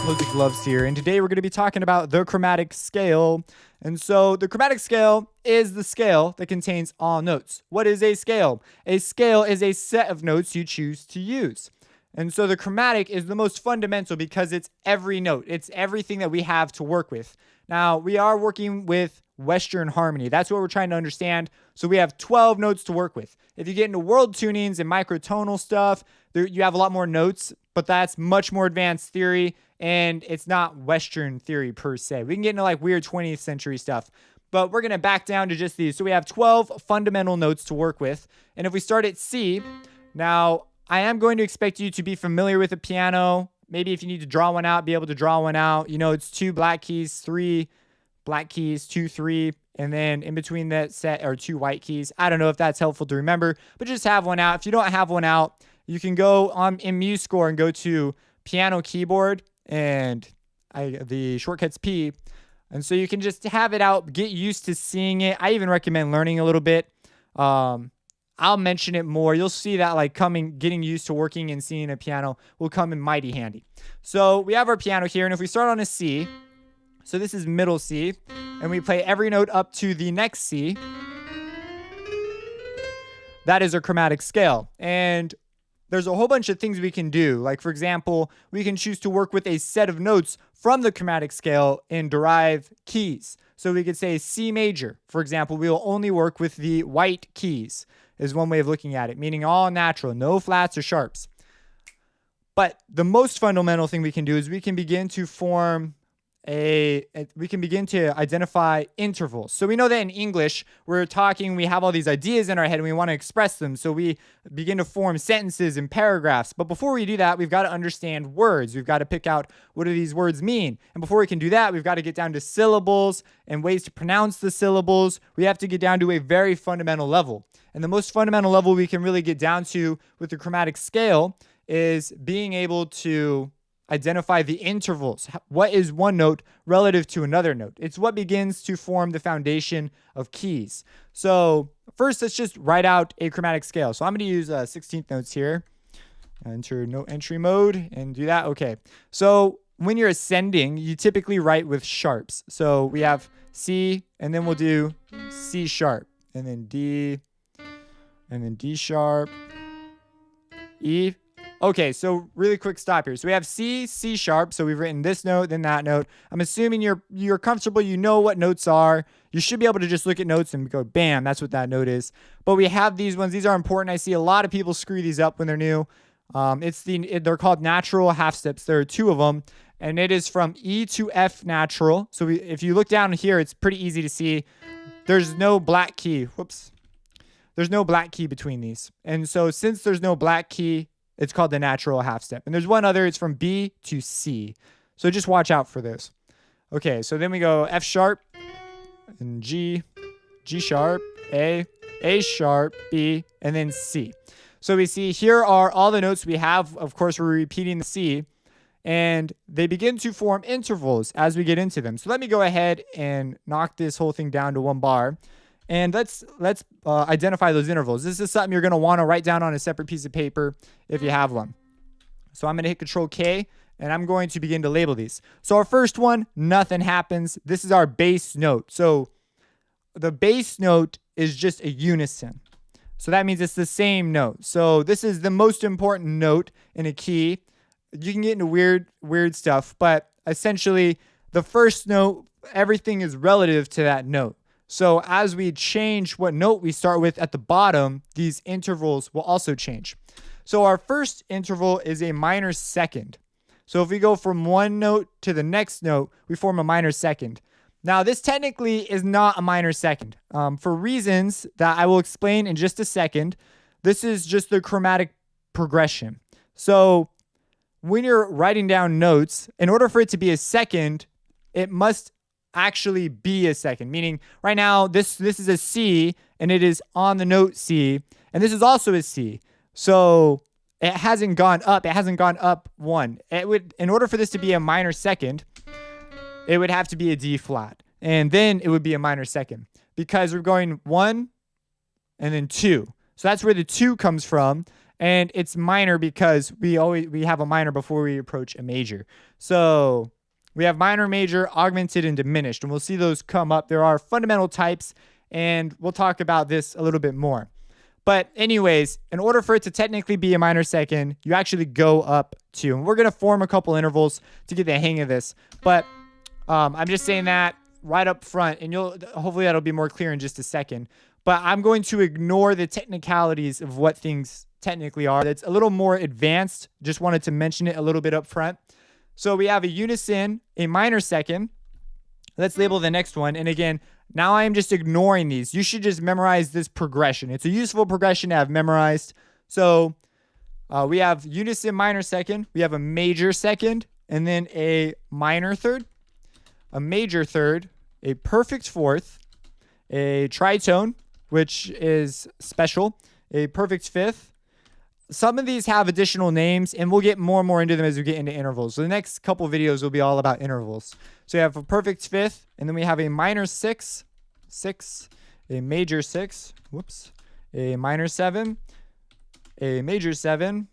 Cozy Gloves here, and today we're going to be talking about the chromatic scale. And so the chromatic scale is the scale that contains all notes. What is a scale? A scale is a set of notes you choose to use. And so the chromatic is the most fundamental because it's every note. It's everything that we have to work with. Now, we are working with Western harmony. That's what we're trying to understand. So we have 12 notes to work with. If you get into world tunings and microtonal stuff, you have a lot more notes, but that's much more advanced theory, and it's not Western theory per se. We can get into like weird 20th century stuff, but we're going to back down to just these. So we have 12 fundamental notes to work with. And if we start at C, now I am going to expect you to be familiar with the piano. Maybe if you need to draw one out, be able to draw one out. You know, it's 2 black keys, 3 black keys, 2, 3, and then in between that set are 2 white keys. I don't know if that's helpful to remember, but just have one out. If you don't have one out, you can go in MuseScore and go to piano keyboard and the shortcut's P. And so you can just have it out, get used to seeing it. I even recommend learning a little bit. I'll mention it more. You'll see that like getting used to working and seeing a piano will come in mighty handy. So we have our piano here, and if we start on a C, so this is middle C, and we play every note up to the next C, that is our chromatic scale. And there's a whole bunch of things we can do. Like, for example, we can choose to work with a set of notes from the chromatic scale and derive keys. So we could say C major, for example, we will only work with the white keys, is one way of looking at it, meaning all natural, no flats or sharps. But the most fundamental thing we can do is we can begin to identify intervals. So we know that in English, we have all these ideas in our head and we want to express them. So we begin to form sentences and paragraphs. But before we do that, we've got to understand words. We've got to pick out what do these words mean. And before we can do that, we've got to get down to syllables and ways to pronounce the syllables. We have to get down to a very fundamental level. And the most fundamental level we can really get down to with the chromatic scale is being able to identify the intervals. What is one note relative to another note? It's what begins to form the foundation of keys. So first, let's just write out a chromatic scale. So I'm going to use 16th notes here. Enter note entry mode and do that. Okay. So when you're ascending, you typically write with sharps. So we have C, and then we'll do C sharp, and then D, and then D sharp, E. Okay, so really quick stop here. So we have C, C sharp. So we've written this note, then that note. I'm assuming you're comfortable. You know what notes are. You should be able to just look at notes and go, bam, that's what that note is. But we have these ones. These are important. I see a lot of people screw these up when they're new. They're called natural half steps. There are 2 of them, and it is from E to F natural. So if you look down here, it's pretty easy to see. There's no black key. Whoops. There's no black key between these. And so since there's no black key, it's called the natural half step. And there's one other, it's from B to C. So just watch out for those. Okay, so then we go F sharp, and G, G sharp, A sharp, B, and then C. So we see here are all the notes we have. Of course, we're repeating the C, and they begin to form intervals as we get into them. So let me go ahead and knock this whole thing down to 1 bar. And let's identify those intervals. This is something you're going to want to write down on a separate piece of paper if you have one. So I'm going to hit Control K, and I'm going to begin to label these. So our first one, nothing happens. This is our bass note. So the bass note is just a unison. So that means it's the same note. So this is the most important note in a key. You can get into weird stuff, but essentially the first note, everything is relative to that note. So as we change what note we start with at the bottom, these intervals will also change. So our first interval is a minor second. So if we go from one note to the next note, we form a minor second. Now this technically is not a minor second. For reasons that I will explain in just a second, this is just the chromatic progression. So when you're writing down notes, in order for it to be a second, it must actually be a second, meaning right now this is a C and it is on the note C, and this is also a C. So it hasn't gone up. It hasn't gone up 1. In order for this to be a minor second, it would have to be a D flat, and then it would be a minor second because we're going 1 and then 2. So that's where the 2 comes from. And it's minor because we have a minor before we approach a major. So we have minor, major, augmented, and diminished. And we'll see those come up. There are fundamental types, and we'll talk about this a little bit more. But anyways, in order for it to technically be a minor second, you actually go up 2. And we're going to form a couple intervals to get the hang of this. But I'm just saying that right up front, and hopefully that'll be more clear in just a second. But I'm going to ignore the technicalities of what things technically are. It's a little more advanced. Just wanted to mention it a little bit up front. So we have a unison, a minor second. Let's label the next one. And again, now I am just ignoring these. You should just memorize this progression. It's a useful progression to have memorized. So we have unison, minor second. We have a major second, and then a minor third, a major third, a perfect fourth, a tritone, which is special, a perfect fifth. Some of these have additional names, and we'll get more and more into them as we get into intervals. So the next couple of videos will be all about intervals. So you have a perfect fifth, and then we have a minor 6, a major 6, a minor 7, a major 7,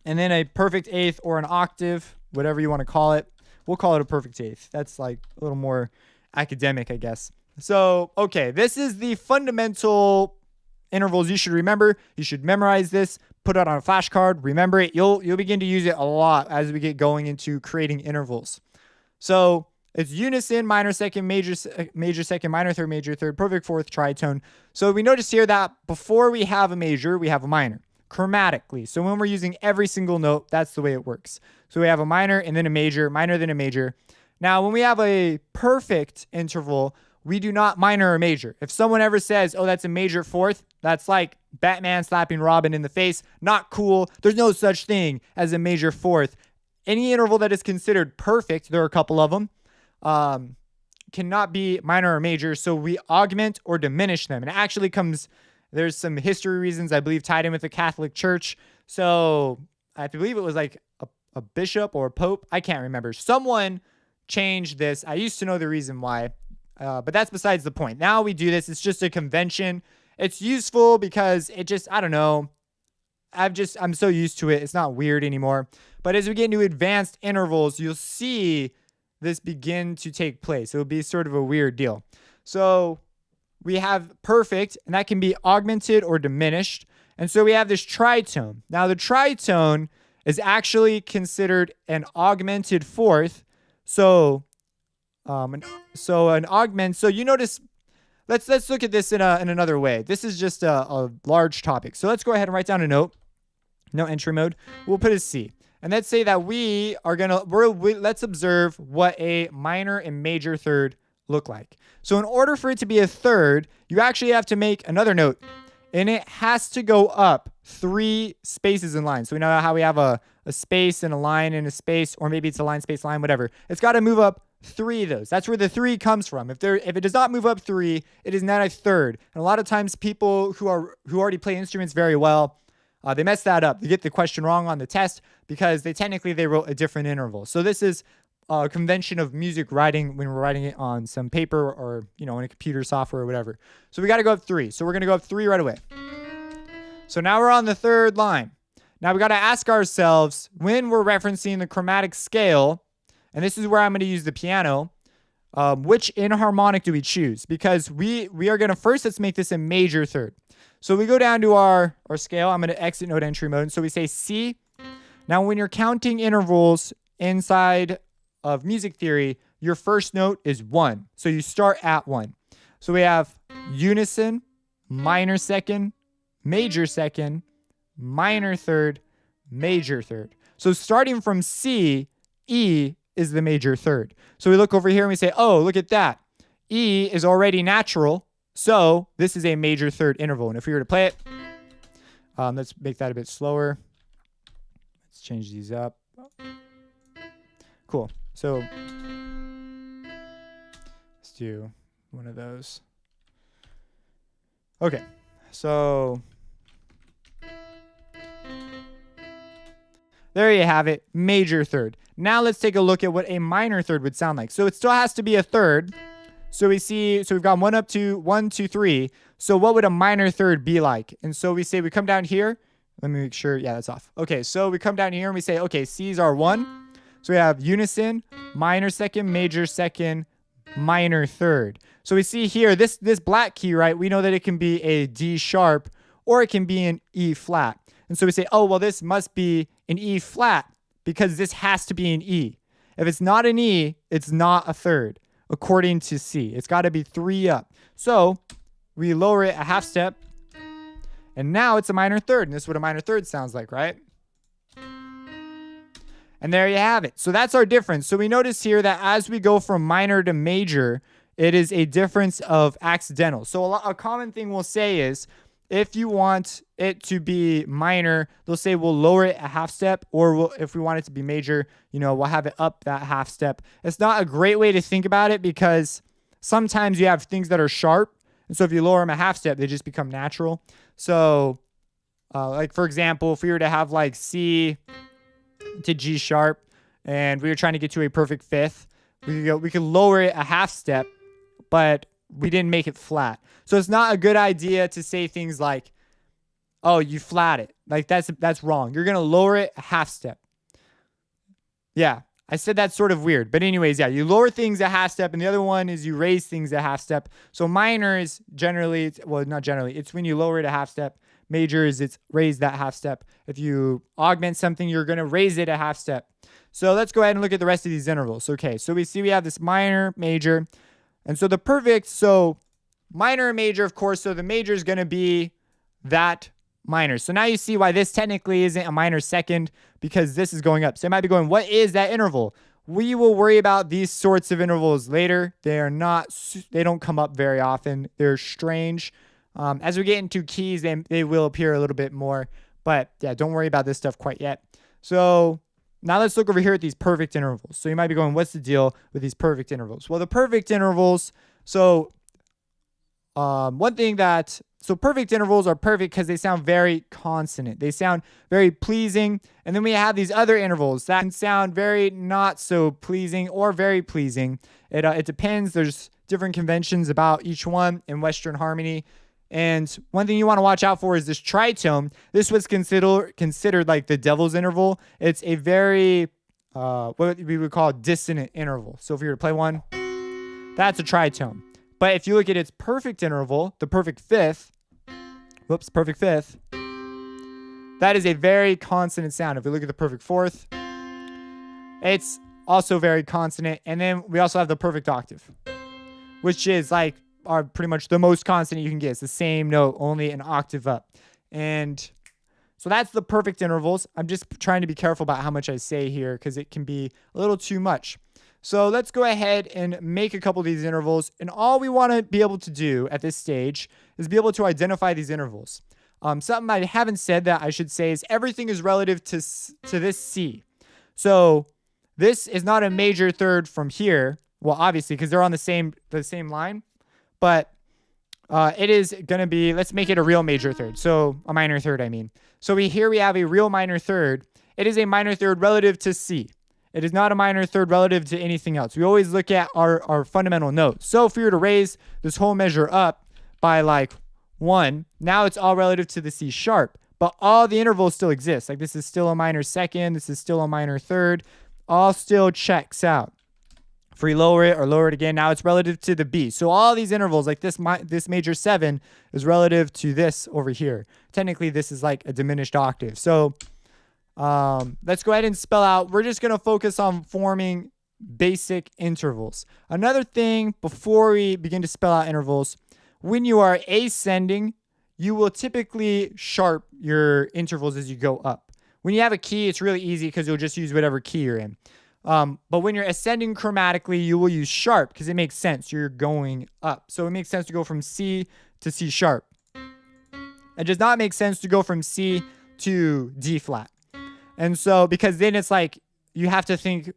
and then a perfect eighth or an octave, whatever you want to call it. We'll call it a perfect eighth. That's like a little more academic, I guess. So, okay, this is the fundamental intervals you should remember. You should memorize this, put it on a flashcard, remember it. You'll begin to use it a lot as we get going into creating intervals. So it's unison, minor second, major second, minor third, major third, perfect fourth, tritone. So we notice here that before we have a major, we have a minor chromatically. So when we're using every single note, that's the way it works. So we have a minor and then a major, minor then a major. Now, when we have a perfect interval, we do not minor or major. If someone ever says, oh, that's a major fourth, that's like Batman slapping Robin in the face. Not cool. There's no such thing as a major fourth. Any interval that is considered perfect, there are a couple of them, cannot be minor or major. So we augment or diminish them. And it actually there's some history reasons, I believe, tied in with the Catholic Church. So I believe it was like a bishop or a pope. I can't remember. Someone changed this. I used to know the reason why. But that's besides the point. Now we do this. It's just a convention. It's useful because it just, I don't know. I'm so used to it. It's not weird anymore. But as we get into advanced intervals, you'll see this begin to take place. It'll be sort of a weird deal. So we have perfect, and that can be augmented or diminished. And so we have this tritone. Now the tritone is actually considered an augmented fourth. So an augment. So you notice, let's look at this in another way. This is just a large topic. So let's go ahead and write down a note. No entry mode. We'll put a C. And let's say that let's observe what a minor and major third look like. So in order for it to be a third, you actually have to make another note. And it has to go up 3 spaces in line. So we know how we have a space and a line and a space, or maybe it's a line, space, line, whatever. It's got to move up 3 of those. That's where the 3 comes from. If it does not move up 3, it is not a third. And a lot of times people who already play instruments very well, they mess that up. They get the question wrong on the test because they wrote a different interval. So this is a convention of music writing when we're writing it on some paper or, in a computer software or whatever. So we got to go up 3. So we're going to go up 3 right away. So now we're on the 3rd line. Now we got to ask ourselves, when we're referencing the chromatic scale, and this is where I'm going to use the piano, which inharmonic do we choose? Because we are going to first, let's make this a major third. So we go down to our scale. I'm going to exit note entry mode. So we say C. Now when you're counting intervals inside of music theory, your first note is 1. So you start at 1. So we have unison, minor second, major second, minor third, major third. So starting from C, E is the major third. So we look over here and we say, oh, look at that. E is already natural. So this is a major third interval. And if we were to play it, let's make that a bit slower. Let's change these up. Cool. So let's do one of those. Okay. So there you have it, major third. Now let's take a look at what a minor third would sound like. So it still has to be a third. So we've got 1, 2, 3. So what would a minor third be like? And so we come down here. Let me make sure. Yeah, that's off. Okay, so we come down here and we say, okay, C's are 1. So we have unison, minor second, major second, minor third. So we see here, this black key, right? We know that it can be a D sharp or it can be an E flat. And so we say, oh, well, this must be an E flat because this has to be an E. If it's not an E, it's not a third, according to C. It's got to be 3 up. So we lower it a half step, and now it's a minor third. And this is what a minor third sounds like, right? And there you have it. So that's our difference. So we notice here that as we go from minor to major, it is a difference of accidental. So a common thing we'll say is, if you want it to be minor, they'll say we'll lower it a half step, or if we want it to be major, we'll have it up that half step. It's not a great way to think about it because sometimes you have things that are sharp. And so if you lower them a half step, they just become natural. So like, for example, if we were to have like C to G sharp and we were trying to get to a perfect fifth, we could lower it a half step, but we didn't make it flat. So it's not a good idea to say things like, oh, you flat it. Like that's wrong. You're going to lower it a half step. Yeah, I said that's sort of weird. But anyways, yeah, you lower things a half step, and the other one is you raise things a half step. So minor is generally, well, not generally, it's when you lower it a half step. Major is it's raise that half step. If you augment something, you're going to raise it a half step. So let's go ahead and look at the rest of these intervals. Okay, so we see we have this minor, major. And so the perfect, so minor and major, of course, so the major is going to be that minor. So now you see why this technically isn't a minor second, because this is going up. So it might be going, what is that interval? We will worry about these sorts of intervals later. They don't come up very often. They're strange. As we get into keys, they will appear a little bit more. But yeah, don't worry about this stuff quite yet. So now let's look over here at these perfect intervals. So you might be going, what's the deal with these perfect intervals? Well, the perfect intervals, so perfect intervals are perfect because they sound very consonant. They sound very pleasing. And then we have these other intervals that can sound very not so pleasing or very pleasing. It depends. There's different conventions about each one in Western harmony. And one thing you want to watch out for is this tritone. This was considered like the devil's interval. It's a very, what we would call dissonant interval. So if you were to play one, that's a tritone. But if you look at its perfect interval, the perfect fifth, that is a very consonant sound. If we look at the perfect fourth, it's also very consonant. And then we also have the perfect octave, which is like pretty much the most consonant you can get. It's the same note, only an octave up. And so that's the perfect intervals. I'm just trying to be careful about how much I say here because it can be a little too much. So let's go ahead and make a couple of these intervals. And all we want to be able to do at this stage is be able to identify these intervals. Something I haven't said that I should say is everything is relative to this C. So this is not a major third from here. Well, obviously, because they're on the same line. But it is going to be, let's make it a real major third. So a minor third, I mean. So here we have a real minor third. It is a minor third relative to C. It is not a minor third relative to anything else. We always look at our fundamental notes. So if we were to raise this whole measure up by like 1, now it's all relative to the C sharp. But all the intervals still exist. Like this is still a minor second. This is still a minor third. All still checks out. If we lower it or lower it again, now it's relative to the B. So all these intervals, like this major 7 is relative to this over here. Technically, this is like a diminished octave. So let's go ahead and spell out. We're just going to focus on forming basic intervals. Another thing before we begin to spell out intervals, when you are ascending, you will typically sharp your intervals as you go up. When you have a key, it's really easy because you'll just use whatever key you're in. But when you're ascending chromatically, you will use sharp because it makes sense. You're going up. So it makes sense to go from C to C sharp. It does not make sense to go from C to D flat. And so, because then it's like, you have to think,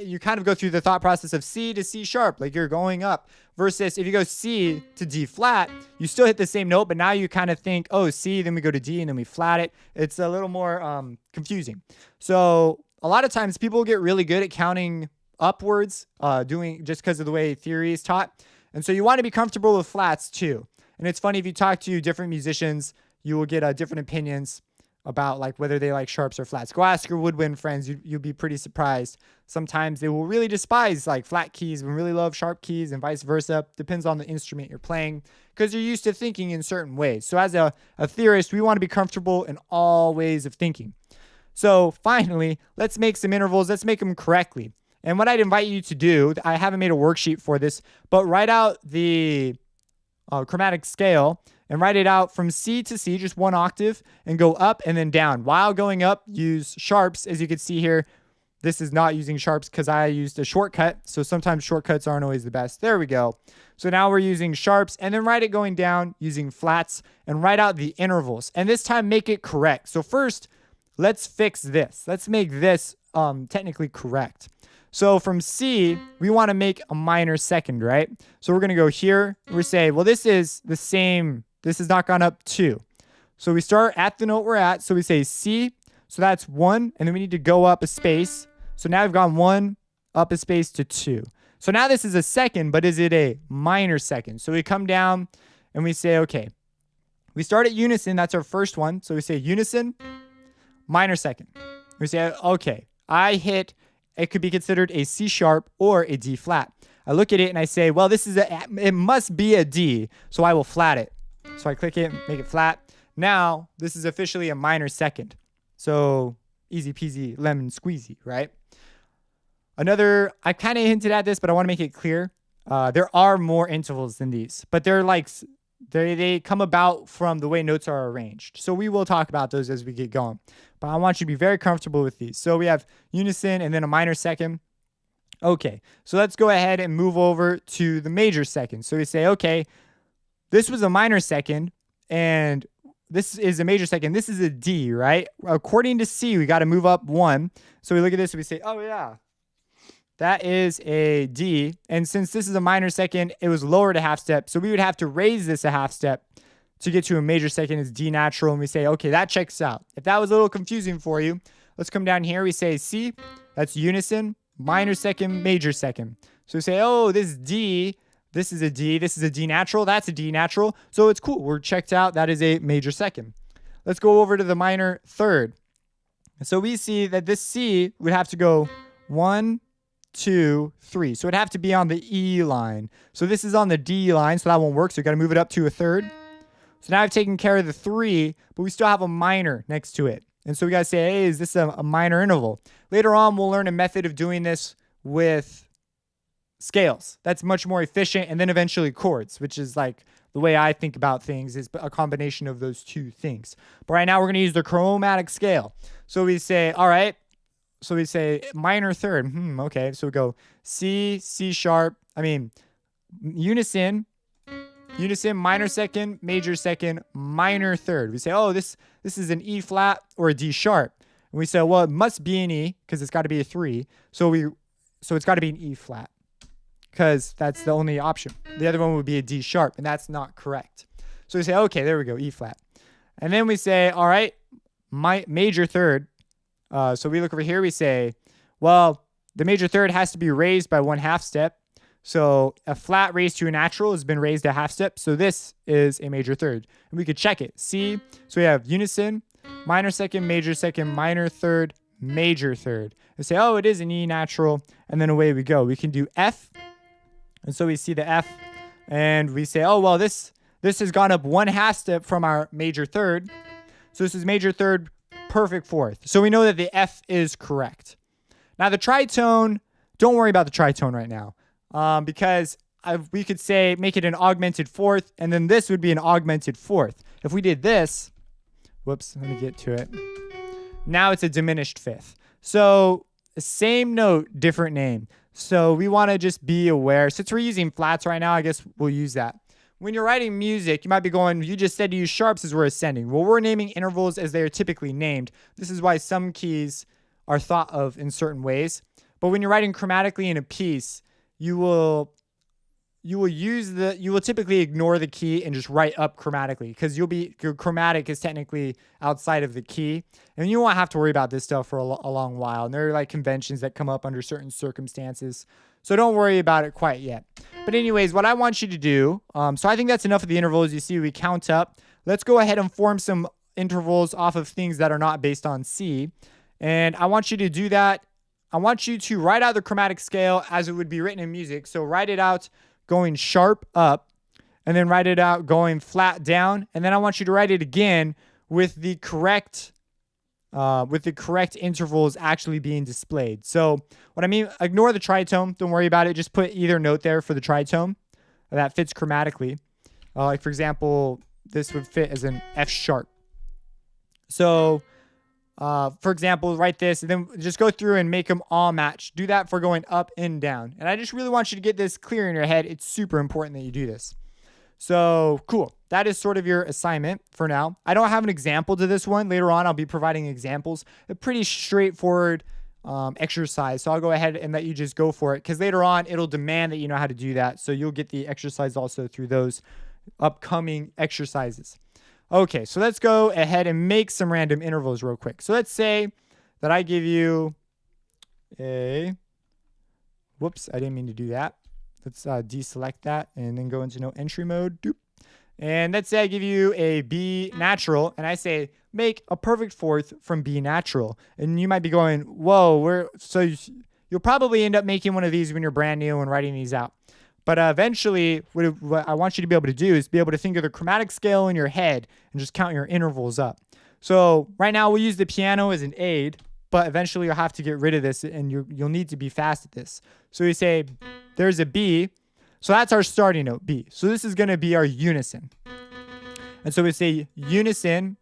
you kind of go through the thought process of C to C sharp, like you're going up, versus if you go C to D flat, you still hit the same note, but now you kind of think, oh, C, then we go to D, and then we flat it. It's a little more confusing. So a lot of times people get really good at counting upwards, just because of the way theory is taught. And so you want to be comfortable with flats too. And it's funny, if you talk to different musicians, you will get different opinions. about like whether they like sharps or flats. Go ask your woodwind friends. You'll be pretty surprised. Sometimes they will really despise like flat keys and really love sharp keys, and vice versa. Depends on the instrument you're playing, because you're used to thinking in certain ways. So as a theorist, we want to be comfortable in all ways of thinking. So finally, let's make some intervals. Let's make them correctly. And what I'd invite you to do, I haven't made a worksheet for this, but write out the chromatic scale and write it out from C to C, just one octave, and go up and then down. While going up, use sharps. As you can see here, this is not using sharps because I used a shortcut. So sometimes shortcuts aren't always the best. There we go. So now we're using sharps, and then write it going down using flats, and write out the intervals. And this time make it correct. So first, let's fix this. Let's make this technically correct. So from C, we want to make a minor second, right? So we're going to go here. We say, well, this is the same. This has not gone up 2. So we start at the note we're at. So we say C. So that's 1. And then we need to go up a space. So now we've gone 1 up a space to 2. So now this is a second, but is it a minor second? So we come down and we say, okay, we start at unison. That's our first one. So we say unison, minor second. We say, okay, I hit, it could be considered a C sharp or a D flat. I look at it and I say, well, it must be a D, so I will flat it. So I click it, make it flat. Now, this is officially a minor second. So easy peasy, lemon squeezy, right? I kind of hinted at this, but I want to make it clear. There are more intervals than these, but they're like, they come about from the way notes are arranged. So we will talk about those as we get going. But I want you to be very comfortable with these. So we have unison and then a minor second. Okay, so let's go ahead and move over to the major second. So we say, okay, this was a minor second, and this is a major second. This is a D, right? According to C, we got to move up 1. So we look at this and we say, oh yeah, that is a D. And since this is a minor second, it was lowered a half step. So we would have to raise this a half step to get to a major second. It's D natural. And we say, okay, that checks out. If that was a little confusing for you, let's come down here. We say C, that's unison, minor second, major second. So we say, oh, this D, this is a D, this is a D natural, that's a D natural. So it's cool. We're checked out. That is a major second. Let's go over to the minor third. So we see that this C would have to go 1, 2, 3. So it'd have to be on the E line. So this is on the D line, so that won't work. So we got to move it up to a third. So now I've taken care of the 3, but we still have a minor next to it. And so we got to say, hey, is this a minor interval? Later on, we'll learn a method of doing this with scales. That's much more efficient. And then eventually chords, which is like the way I think about things, is a combination of those two things. But right now we're going to use the chromatic scale. So we say, all right. So we say minor third. Okay. So we go C, C sharp. Unison, minor second, major second, minor third. We say, oh, this is an E flat or a D sharp. And we say, well, it must be an E because it's got to be a 3. So it's got to be an E flat because that's the only option. The other one would be a D sharp, and that's not correct. So we say, okay, there we go, E flat. And then we say, all right, my major third. So we look over here, we say, well, the major third has to be raised by 1/2 step. So a flat raised to a natural has been raised a half step. So this is a major third. And we could check it. C, so we have unison, minor second, minor third, major third. And say, oh, it is an E natural. And then away we go. We can do F. And so we see the F. And we say, oh, well, this has gone up 1/2 step from our major third. So this is major third, perfect fourth. So we know that the F is correct. Now the tritone, don't worry about the tritone right now. Because we could say make it an augmented fourth, and then this would be an augmented fourth. If we did this, whoops, let me get to it. Now it's a diminished fifth. So same note, different name. So we want to just be aware. Since we're using flats right now, I guess we'll use that. When you're writing music, you might be going, you just said to use sharps as we're ascending. Well, we're naming intervals as they are typically named. This is why some keys are thought of in certain ways. But when you're writing chromatically in a piece, you will typically ignore the key and just write up chromatically, because your chromatic is technically outside of the key, and you won't have to worry about this stuff for a long while. And there are like conventions that come up under certain circumstances, so don't worry about it quite yet. But anyways, what I want you to do, so I think that's enough of the intervals. You see, we count up. Let's go ahead and form some intervals off of things that are not based on C. And I want you to do that. I want you to write out the chromatic scale as it would be written in music. So write it out going sharp up, and then write it out going flat down. And then I want you to write it again with the correct intervals actually being displayed. So what I mean, ignore the tritone. Don't worry about it. Just put either note there for the tritone that fits chromatically. Like for example, this would fit as an F sharp. So for example, write this and then just go through and make them all match. Do that for going up and down. And I just really want you to get this clear in your head. It's super important that you do this. So cool. That is sort of your assignment for now. I don't have an example to this one. Later on, I'll be providing examples. A pretty straightforward exercise. So I'll go ahead and let you just go for it, because later on, it'll demand that you know how to do that. So you'll get the exercise also through those upcoming exercises. Okay, so let's go ahead and make some random intervals real quick. So let's say that I give you a, whoops, I didn't mean to do that. Let's deselect that and then go into no entry mode. Doop. And let's say I give you a B natural and I say, make a perfect fourth from B natural. And you might be going, whoa, you'll probably end up making one of these when you're brand new and writing these out. But eventually, what I want you to be able to do is be able to think of the chromatic scale in your head and just count your intervals up. So right now we'll use the piano as an aid, but eventually you'll have to get rid of this and you'll need to be fast at this. So we say there's a B. So that's our starting note, B. So this is going to be our unison. And so we say unison.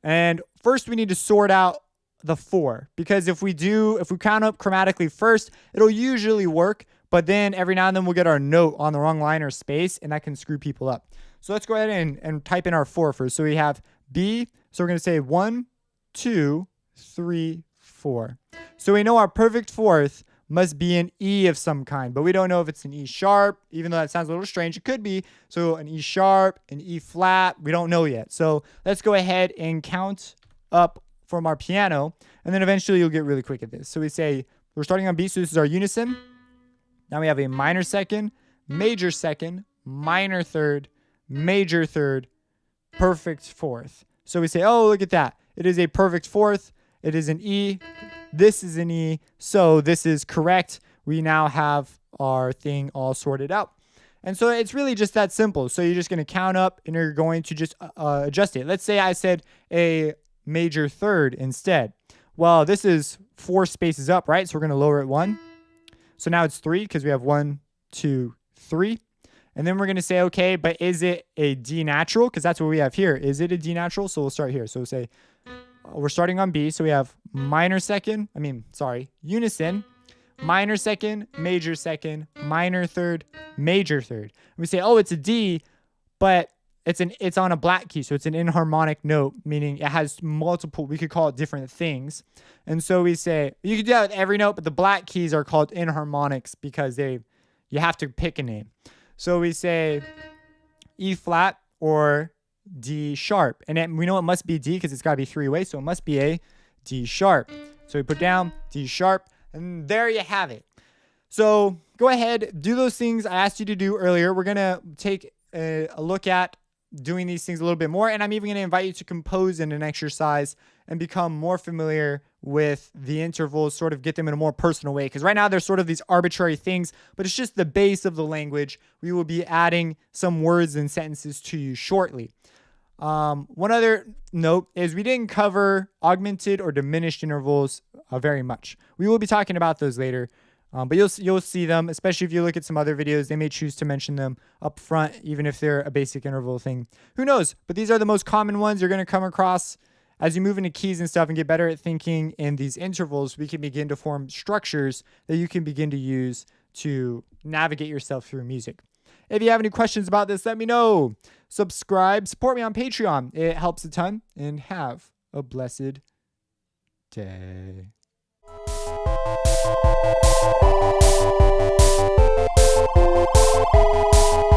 And first we need to sort out the 4, because if we count up chromatically first, it'll usually work. But then every now and then we'll get our note on the wrong line or space, and that can screw people up. So let's go ahead and type in our 4 first. So we have B. So we're going to say 1, 2, 3, 4. So we know our perfect fourth must be an E of some kind, but we don't know if it's an E sharp, even though that sounds a little strange. It could be. So an E sharp, an E flat, we don't know yet. So let's go ahead and count up from our piano, and then eventually you'll get really quick at this. So we say we're starting on B, so this is our unison. Now we have a minor second, major second, minor third, major third, perfect fourth. So we say, oh, look at that. It is a perfect fourth. It is an E. This is an E. So this is correct. We now have our thing all sorted out. And so it's really just that simple. So you're just going to count up and you're going to just adjust it. Let's say I said a major third instead. Well, this is 4 spaces up, right? So we're going to lower it 1. So now it's 3 because we have 1, 2, 3. And then we're going to say, okay, but is it a D natural? Because that's what we have here. Is it a D natural? So we'll start here. So we'll say we're starting on B. So we have unison, minor second, major second, minor third, major third. And we say, oh, it's a D, but it's on a black key. So it's an inharmonic note, meaning it has multiple, we could call it different things. And so we say, you can do that with every note, but the black keys are called inharmonics because you have to pick a name. So we say E flat or D sharp. And we know it must be D because it's got to be 3-way. So it must be a D sharp. So we put down D sharp, and there you have it. So go ahead, do those things I asked you to do earlier. We're going to take a look at doing these things a little bit more, and I'm even going to invite you to compose in an exercise and become more familiar with the intervals, sort of get them in a more personal way, because right now they're sort of these arbitrary things, but it's just the base of the language. We will be adding some words and sentences to you shortly. One other note is we didn't cover augmented or diminished intervals very much. We will be talking about those later. But you'll see them, especially if you look at some other videos. They may choose to mention them up front, even if they're a basic interval thing. Who knows? But these are the most common ones you're going to come across. As you move into keys and stuff and get better at thinking in these intervals, we can begin to form structures that you can begin to use to navigate yourself through music. If you have any questions about this, let me know. Subscribe, support me on Patreon. It helps a ton. And have a blessed day. Thank you.